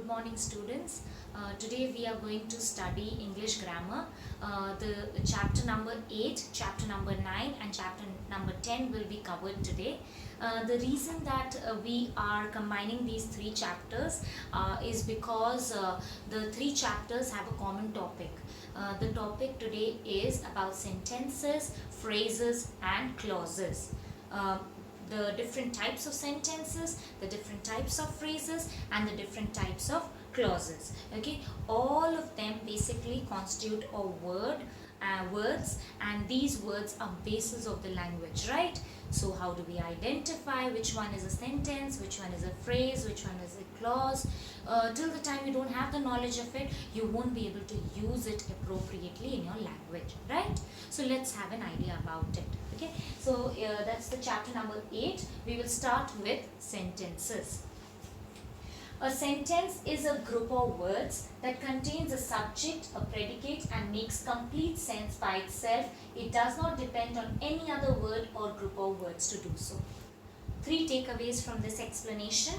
Good morning, students. Today we are going to study English grammar. The chapter number 8, chapter number 9 and chapter number 10 will be covered today. The reason that we are combining these three chapters is because the three chapters have a common topic. The topic today is about sentences, phrases and clauses. The different types of sentences, the different types of phrases and the different types of clauses. Okay, all of them basically constitute a words, and these words are basis of the language, right? So how do we identify which one is a sentence, which one is a phrase, which one is a clause? Till the time you don't have the knowledge of it, you won't be able to use it appropriately in your language, right? So let's have an idea about it. Okay, so that's the chapter number 8. We will start with sentences. A sentence is a group of words that contains a subject, a predicate and makes complete sense by itself. It does not depend on any other word or group of words to do so. Three takeaways from this explanation.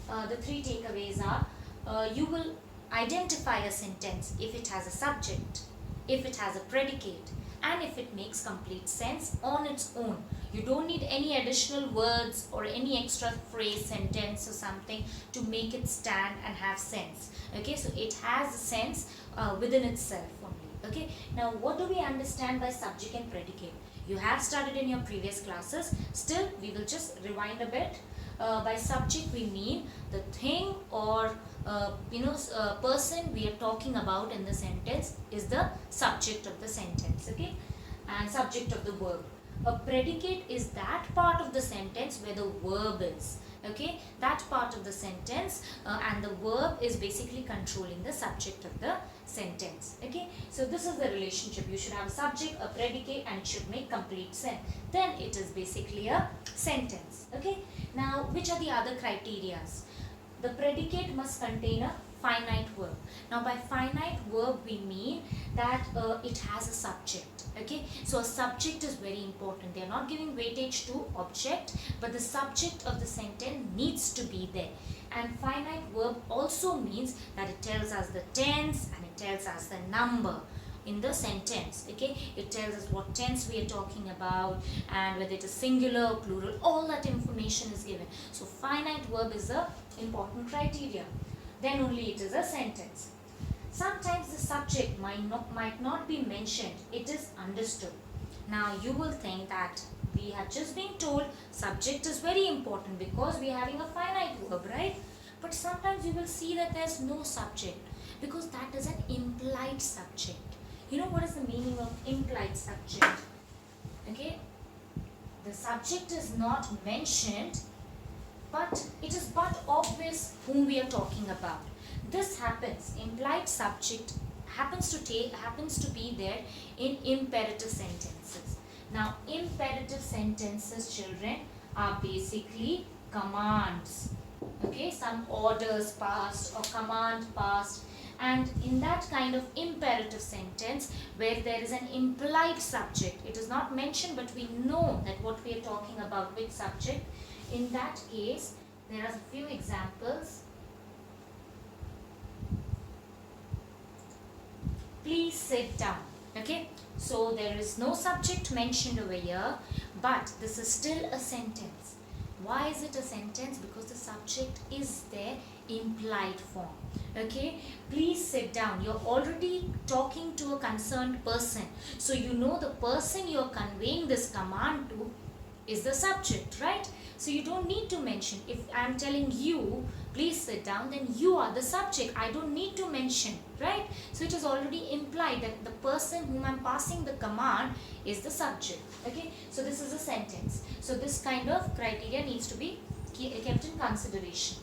The three takeaways are, you will identify a sentence if it has a subject, if it has a predicate, and if it makes complete sense on its own. You don't need any additional words or any extra phrase, sentence or something to make it stand and have sense. Okay, so it has a sense within itself only. Okay, now what do we understand by subject and predicate? You have studied in your previous classes. Still, we will just rewind a bit. By subject we mean the thing or person we are talking about in the sentence is the subject of the sentence, okay, and subject of the verb. A predicate is that part of the sentence where the verb is, okay, that part of the sentence, and the verb is basically controlling the subject of the sentence. Okay, so this is the relationship. You should have a subject, a predicate, and it should make complete sense. Then it is basically a sentence. Okay, now which are the other criterias? The predicate must contain a finite verb. Now by finite verb we mean that it has a subject. Okay, so a subject is very important. They are not giving weightage to object, but the subject of the sentence needs to be there. And finite verb also means that it tells us the tense and it tells us the number in the sentence. Okay, it tells us what tense we are talking about and whether it is singular or plural. All that information is given. So finite verb is a important criteria. Then only it is a sentence. Sometimes the subject might not be mentioned. It is understood. Now you will think that we have just been told subject is very important because we are having a finite verb, right? But sometimes you will see that there is no subject because that is an implied subject. You know what is the meaning of implied subject? Okay, the subject is not mentioned, but it is but obvious whom we are talking about. This happens, implied subject happens to be there in imperative sentences. Now imperative sentences, children, are basically commands. Okay, some orders passed or command passed, and in that kind of imperative sentence where there is an implied subject, it is not mentioned but we know that what we are talking about, which subject. In that case, there are a few examples. Please sit down. Okay, so there is no subject mentioned over here, but this is still a sentence. Why is it a sentence? Because the subject is there, implied form. Okay, please sit down. You're already talking to a concerned person, so you know the person you're conveying this command to is the subject, right? So you don't need to mention. If I'm telling you please sit down, then you are the subject. I don't need to mention, right? So it is already implied that the person whom I'm passing the command is the subject. Okay, so this is a sentence. So this kind of criteria needs to be kept in consideration.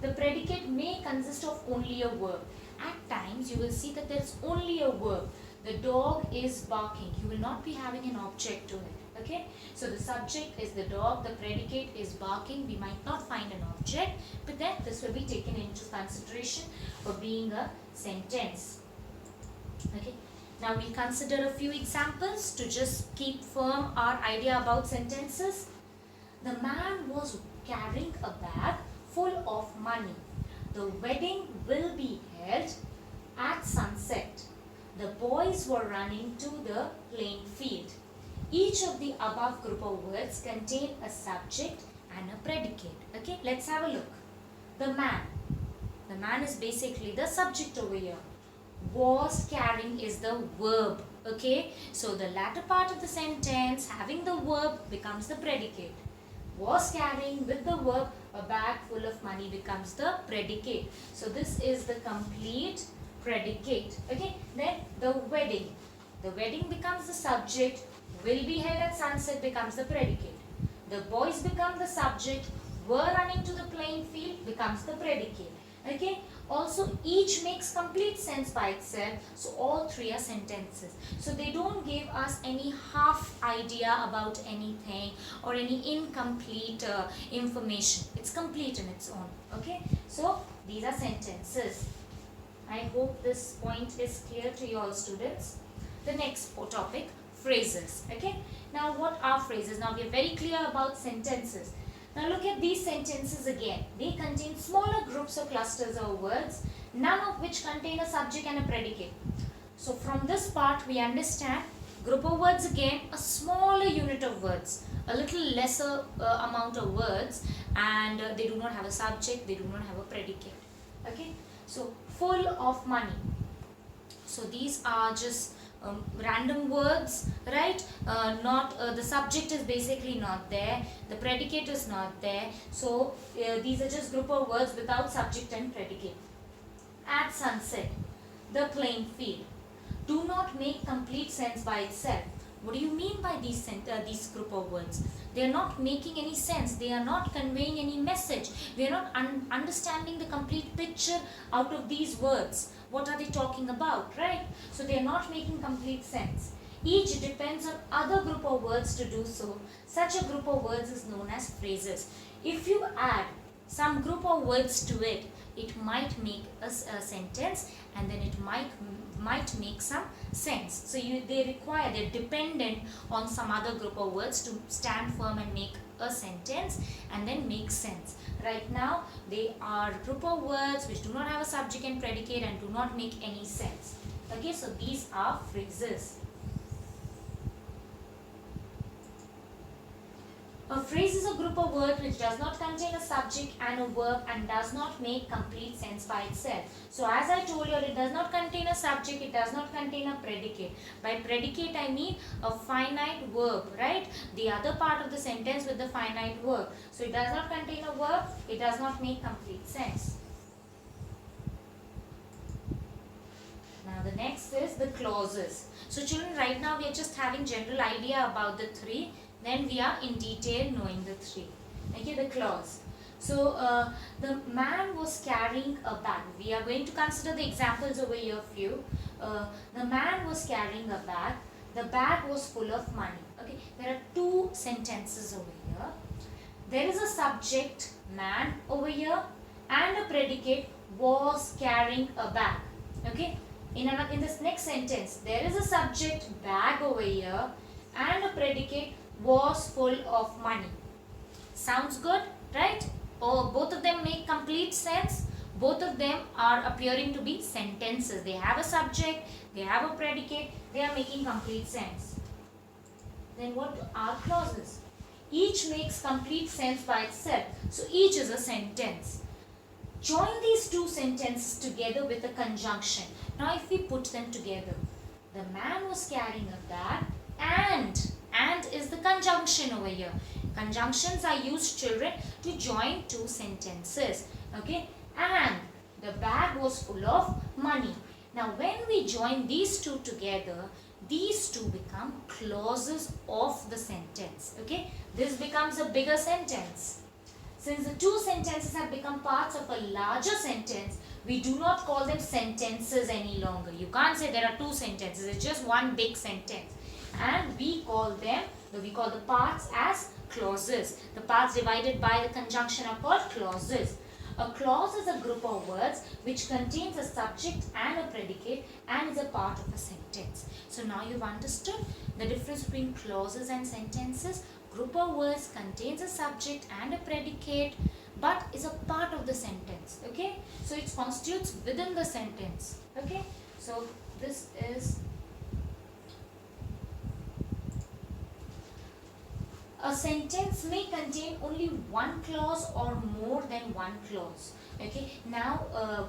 The predicate may consist of only a verb. At times you will see that there is only a verb. The dog is barking. You will not be having an object to it. Okay, so the subject is the dog, the predicate is barking. We might not find an object, but then this will be taken into consideration for being a sentence. Okay, now we'll consider a few examples to just keep firm our idea about sentences. The man was carrying a bag full of money. The wedding will be held at sunset. The boys were running to the playing field. Each of the above group of words contain a subject and a predicate. Okay, let's have a look. The man. The man is basically the subject over here. Was carrying is the verb. Okay, so the latter part of the sentence having the verb becomes the predicate. Was carrying with the verb a bag full of money becomes the predicate. So this is the complete predicate. Okay, then the wedding. The wedding becomes the subject. Will be held at sunset becomes the predicate. The boys become the subject. Were running to the playing field becomes the predicate. Okay, also each makes complete sense by itself, so all three are sentences. So they don't give us any half idea about anything or any incomplete information. It's complete in its own. Okay, so these are sentences. I hope this point is clear to you all students. The next topic, phrases. Okay, now what are phrases? Now we are very clear about sentences. Now look at these sentences again. They contain smaller groups or clusters of words, none of which contain a subject and a predicate. So from this part we understand group of words again, a smaller unit of words, a little lesser amount of words, and they do not have a subject, they do not have a predicate. Okay, so full of money. So these are just random words, right? The subject is basically not there, the predicate is not there, so these are just group of words without subject and predicate. At sunset, the playing field. Do not make complete sense by itself. What do you mean by these group of words? They are not making any sense. They are not conveying any message. We are not understanding the complete picture out of these words. What are they talking about, right? So they are not making complete sense. Each depends on other group of words to do so. Such a group of words is known as phrases. If you add some group of words to it, it might make a sentence, and then it might make some sense. So they're dependent on some other group of words to stand firm and make a sentence and then make sense. Right now they are group of words which do not have a subject and predicate and do not make any sense. Okay, so these are phrases. A phrase is a group of words which does not contain a subject and a verb and does not make complete sense by itself. So as I told you, it does not contain a subject, it does not contain a predicate. By predicate I mean a finite verb, right? The other part of the sentence with the finite verb. So it does not contain a verb, it does not make complete sense. Now the next is the clauses. So children, right now we are just having general idea about the three. Then we are in detail knowing the three. Okay, the clause. So the man was carrying a bag. We are going to consider the examples over here few. The man was carrying a bag. The bag was full of money. Okay, there are two sentences over here. There is a subject, man, over here, and a predicate, was carrying a bag. Okay, in this next sentence, there is a subject, bag, over here, and a predicate, was full of money. Sounds good, right? Oh, both of them make complete sense. Both of them are appearing to be sentences. They have a subject, they have a predicate, they are making complete sense. Then what are clauses? Each makes complete sense by itself. So each is a sentence. Join these two sentences together with a conjunction. Now if we put them together, the man was carrying a bag, and is the conjunction over here. Conjunctions are used, children, to join two sentences. Okay, and the bag was full of money. Now when we join these two together, these two become clauses of the sentence. Okay, this becomes a bigger sentence. Since the two sentences have become parts of a larger sentence, we do not call them sentences any longer. You can't say there are two sentences, it's just one big sentence. And we call the parts as clauses. The parts divided by the conjunction are called clauses. A clause is a group of words which contains a subject and a predicate and is a part of a sentence. So now you've understood the difference between clauses and sentences. Group of words contains a subject and a predicate. but is a part of the sentence. Okay, so it constitutes within the sentence. Okay, so this is a sentence may contain only one clause or more than one clause. Okay, now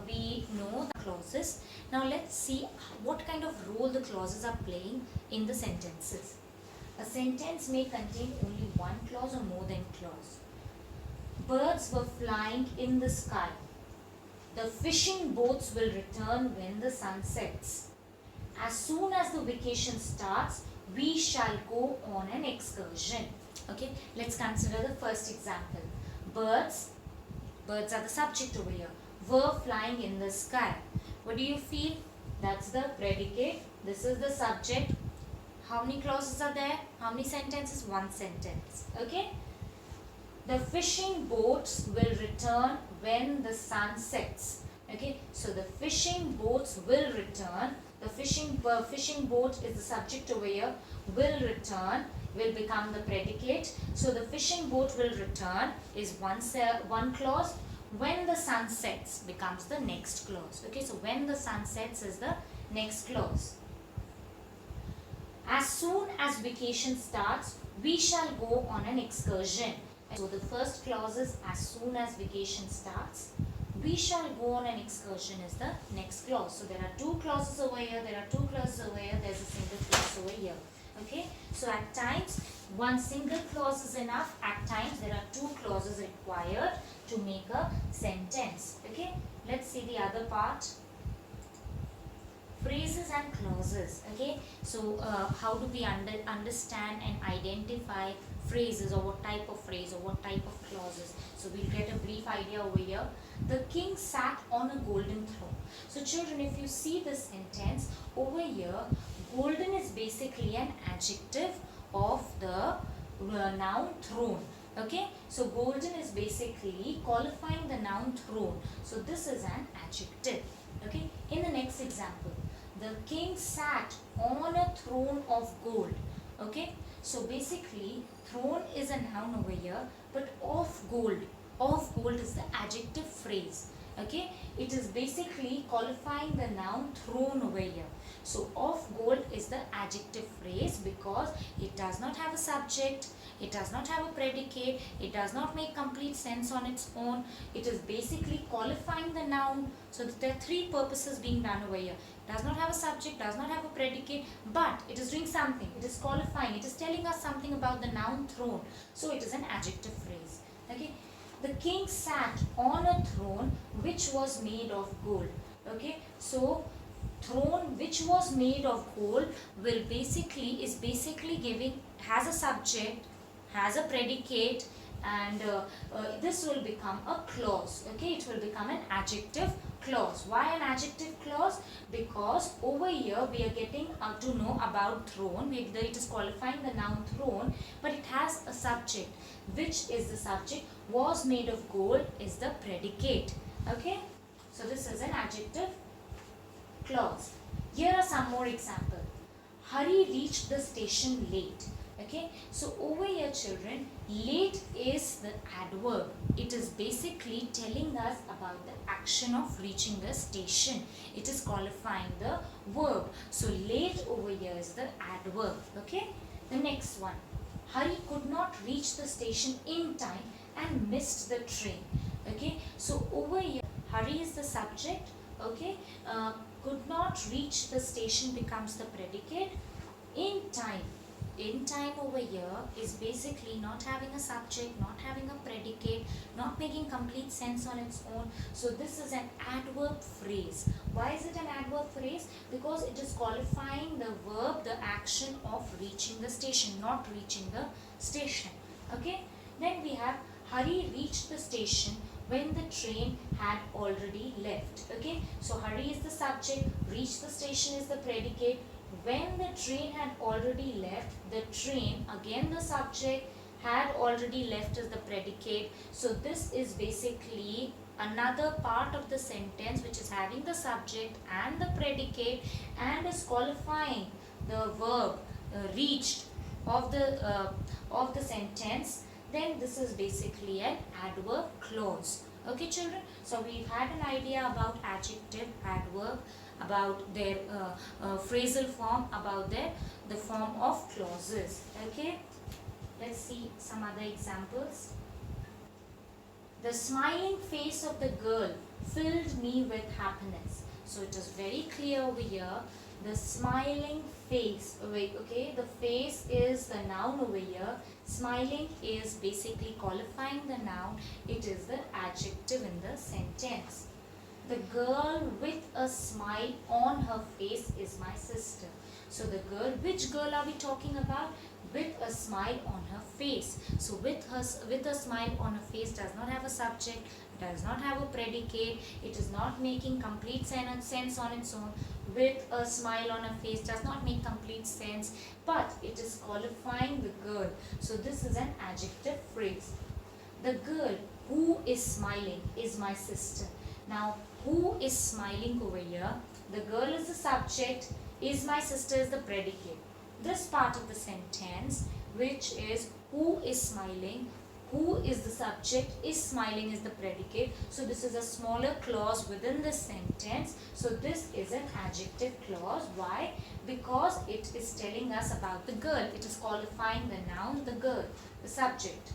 we know the clauses. Now let's see what kind of role the clauses are playing in the sentences. A sentence may contain only one clause or more than clause. Birds were flying in the sky. The fishing boats will return when the sun sets. As soon as the vacation starts, we shall go on an excursion. Okay, let's consider the first example. Birds are the subject over here, were flying in the sky. What do you feel? That's the predicate. This is the subject. How many clauses are there? How many sentences? One sentence. Okay. The fishing boats will return when the sun sets. Okay. So the fishing boats will return. The fishing boat is the subject over here. Will return will become the predicate. So the fishing boat will return is one clause. When the sun sets becomes the next clause. Okay. So when the sun sets is the next clause. As soon as vacation starts, we shall go on an excursion. So the first clause is as soon as vacation starts, we shall go on an excursion is the next clause. So there are two clauses over here, there are two clauses over here, there's a single clause over here. Okay, so at times one single clause is enough, at times there are two clauses required to make a sentence. Okay, let's see the other part. Phrases and clauses. Okay, so how do we understand and identify phrases, or what type of phrase or what type of clauses? So we'll get a brief idea over here. The king sat on a golden throne. So children, if you see this sentence over here, golden is basically an adjective of the noun throne. Okay, so golden is basically qualifying the noun throne. So this is an adjective. Okay, in the next example, the king sat on a throne of gold. Okay, so basically throne is a noun over here, but of gold is the adjective phrase. Okay, it is basically qualifying the noun throne over here. So of gold is the adjective phrase because it does not have a subject, it does not have a predicate, it does not make complete sense on its own. It is basically qualifying the noun. So there are three purposes being done over here. It does not have a subject, does not have a predicate, but it is doing something. It is qualifying, it is telling us something about the noun throne. So it is an adjective phrase. Okay, the king sat on a throne which was made of gold. Okay, so throne which was made of gold is basically giving, has a subject, has a predicate, and this will become a clause. Okay, it will become an adjective clause. Why an adjective clause? Because over here we are getting to know about throne. It is qualifying the noun throne, but it has a subject. Which is the subject? Was made of gold is the predicate. Okay, so this is an adjective clause. Here are some more examples. Hari reached the station late. Okay, so over here children, late is the adverb. It is basically telling us about the action of reaching the station. It is qualifying the verb. So late over here is the adverb. Okay, the next one. Hari could not reach the station in time and missed the train. Okay, so over here Hari is the subject. Okay, could not reach the station becomes the predicate. In time over here is basically not having a subject, not having a predicate, not making complete sense on its own. So this is an adverb phrase. Why is it an adverb phrase? Because it is qualifying the verb, the action of reaching the station, not reaching the station. Okay, then we have Hari reached the station when the train had already left. Okay, so Hari is the subject, reach the station is the predicate. When the train had already left, the train, again the subject, had already left as the predicate. So this is basically another part of the sentence which is having the subject and the predicate and is qualifying the verb reached of the sentence. then this is basically an adverb clause. Okay children, so we've had an idea about adjective, adverb, about their phrasal form, about the form of clauses. Okay, let's see some other examples. The smiling face of the girl filled me with happiness. So it is very clear over here. The smiling face, okay, the face is the noun over here. Smiling is basically qualifying the noun. It is the adjective in the sentence. The girl with a smile on her face is my sister. So the girl, which girl are we talking about? With a smile on her face. So with a smile on her face does not have a subject, does not have a predicate, it is not making complete sense on its own. With a smile on her face does not make complete sense, but it is qualifying the girl. So this is an adjective phrase. The girl who is smiling is my sister. Now who is smiling over here? The girl is the subject, is my sister is the predicate. This part of the sentence, which is who is smiling, who is the subject, is smiling is the predicate. So this is a smaller clause within the sentence. So this is an adjective clause. Why? Because it is telling us about the girl. It is qualifying the noun, the girl, the subject.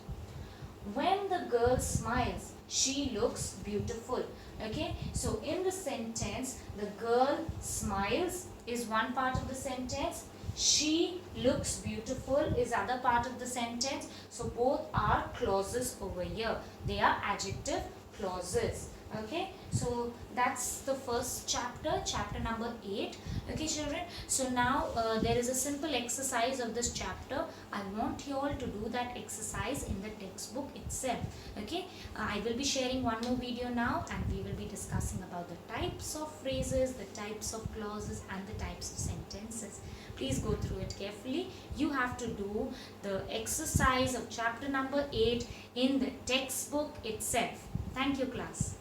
When the girl smiles, she looks beautiful. Okay, so in the sentence, the girl smiles is one part of the sentence. She looks beautiful is other part of the sentence. So both are clauses over here. They are adjective clauses. Okay, so that's the first chapter, chapter number 8. Okay children, so now there is a simple exercise of this chapter. I want you all to do that exercise in the textbook itself. Okay, I will be sharing one more video now, and we will be discussing about the types of phrases, the types of clauses, and the types of sentences. Please go through it carefully. You have to do the exercise of chapter number 8 in the textbook itself. Thank you class.